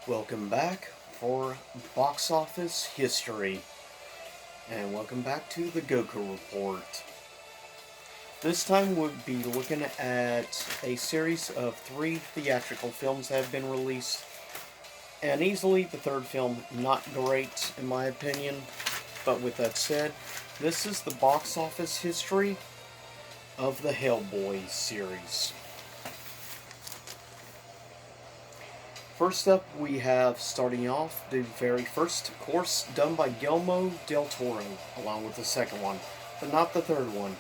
Welcome back for box office history, and welcome back to the Goku Report. This time we'll be looking at a series of 3 theatrical films that have been released, and easily the third film not great in my opinion, but with that said, this is the box office history of the Hellboy series. First up, we have, starting off, the very first, of course, done by Gilmo Del Toro, along with the second one, but not the third one.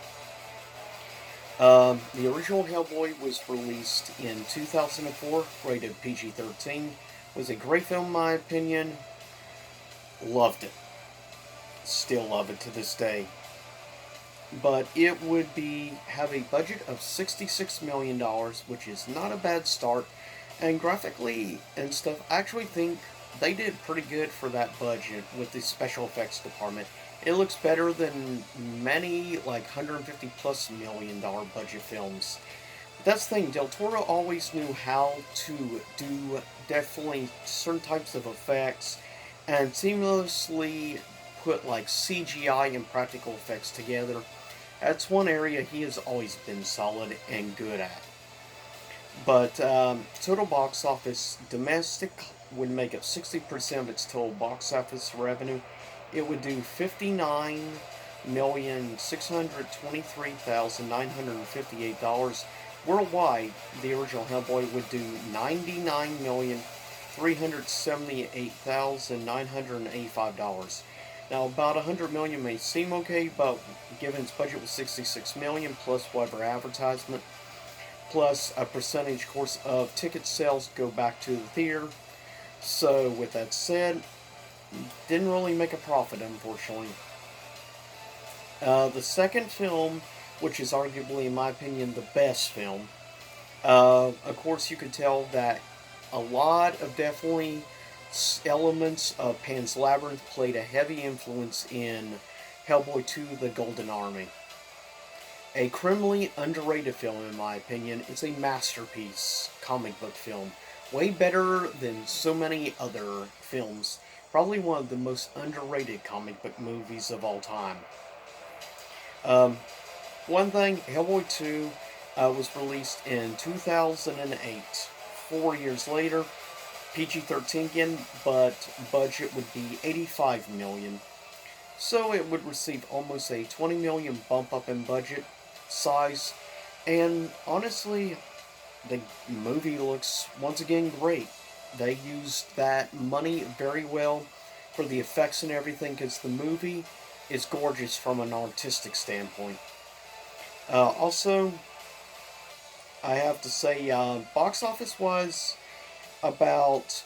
The original Hellboy was released in 2004, rated PG-13. Was a great film, in my opinion. Loved it. Still love it to this day. But it would have a budget of $66 million, which is not a bad start. And graphically and stuff, I actually think they did pretty good for that budget with the special effects department. It looks better than many, like, $150+ million budget films. But that's the thing, Del Toro always knew how to do definitely certain types of effects and seamlessly put, like, CGI and practical effects together. That's one area he has always been solid and good at. But total box office, domestic would make up 60% of its total box office revenue. It would do $59,623,958. Worldwide, the original Hellboy would do $99,378,985. Now, about $100 million may seem okay, but given its budget was $66 million plus whatever advertisement, plus a percentage, of course, of ticket sales go back to the theater. So, with that said, didn't really make a profit, unfortunately. The second film, which is arguably, in my opinion, the best film, of course, you could tell that a lot of definitely elements of Pan's Labyrinth played a heavy influence in Hellboy 2: The Golden Army. A criminally underrated film, in my opinion. It's a masterpiece comic book film. Way better than so many other films. Probably one of the most underrated comic book movies of all time. Um, One thing, Hellboy 2 was released in 2008. 4 years later, PG-13 again, but budget would be $85 million. So it would receive almost a $20 million bump up in budget size, and honestly, the movie looks once again great. They used that money very well for the effects and everything, because the movie is gorgeous from an artistic standpoint. Also, I have to say, box office wise, about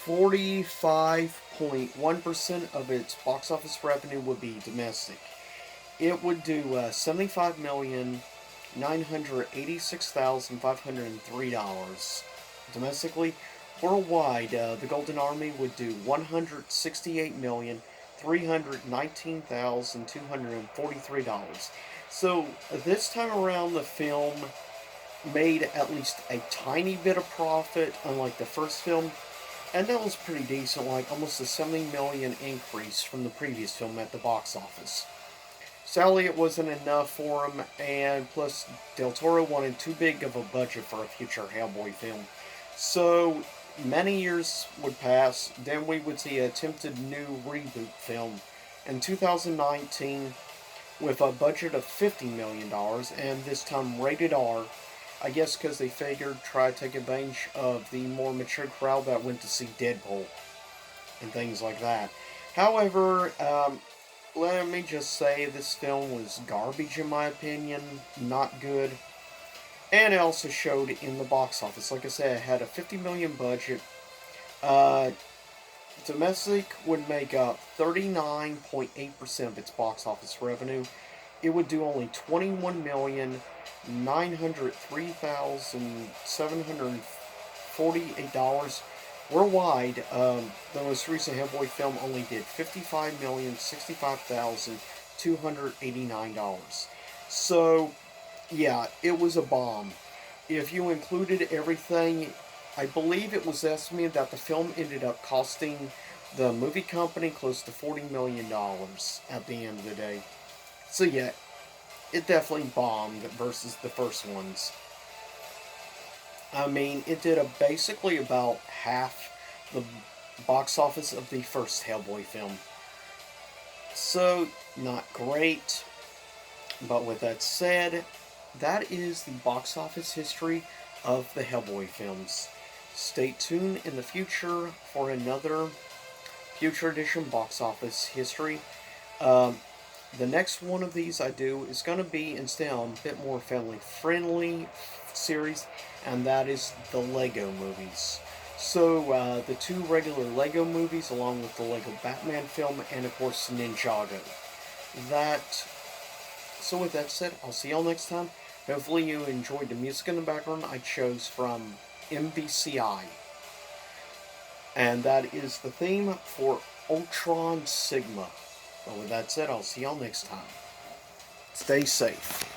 45.1% of its box office revenue would be domestic. It would do $75,986,503 domestically. Worldwide, the Golden Army would do $168,319,243. So this time around, the film made at least a tiny bit of profit, unlike the first film, and that was pretty decent, like almost a $70 million increase from the previous film at the box office. Sadly, it wasn't enough for him, and plus, Del Toro wanted too big of a budget for a future Hellboy film. So, many years would pass, then we would see an attempted new reboot film in 2019 with a budget of $50 million, and this time rated R. I guess because they figured try to take advantage of the more mature crowd that went to see Deadpool and things like that. However, let me just say this film was garbage in my opinion, not good. And it also showed in the box office. Like I said, it had a $50 million budget. Uh, Domestic would make up 39.8% of its box office revenue. It would do only $21,903,748. Worldwide, the most recent Hellboy film only did $55,065,289. So, yeah, it was a bomb. If you included everything, I believe it was estimated that the film ended up costing the movie company close to $40 million at the end of the day. So yeah, it definitely bombed versus the first ones. I mean, it did basically about half the box office of the first Hellboy film. So, not great. But with that said, that is the box office history of the Hellboy films. Stay tuned in the future for another future edition box office history. Um, the next one of these I do is going to be instead a bit more family friendly series, and that is the Lego movies. So the two regular Lego movies, along with the Lego Batman film, and of course Ninjago. That. So with that said, I'll see y'all next time. Hopefully you enjoyed the music in the background I chose from MVCI. And that is the theme for Ultron Sigma. But with that said, I'll see y'all next time. Stay safe.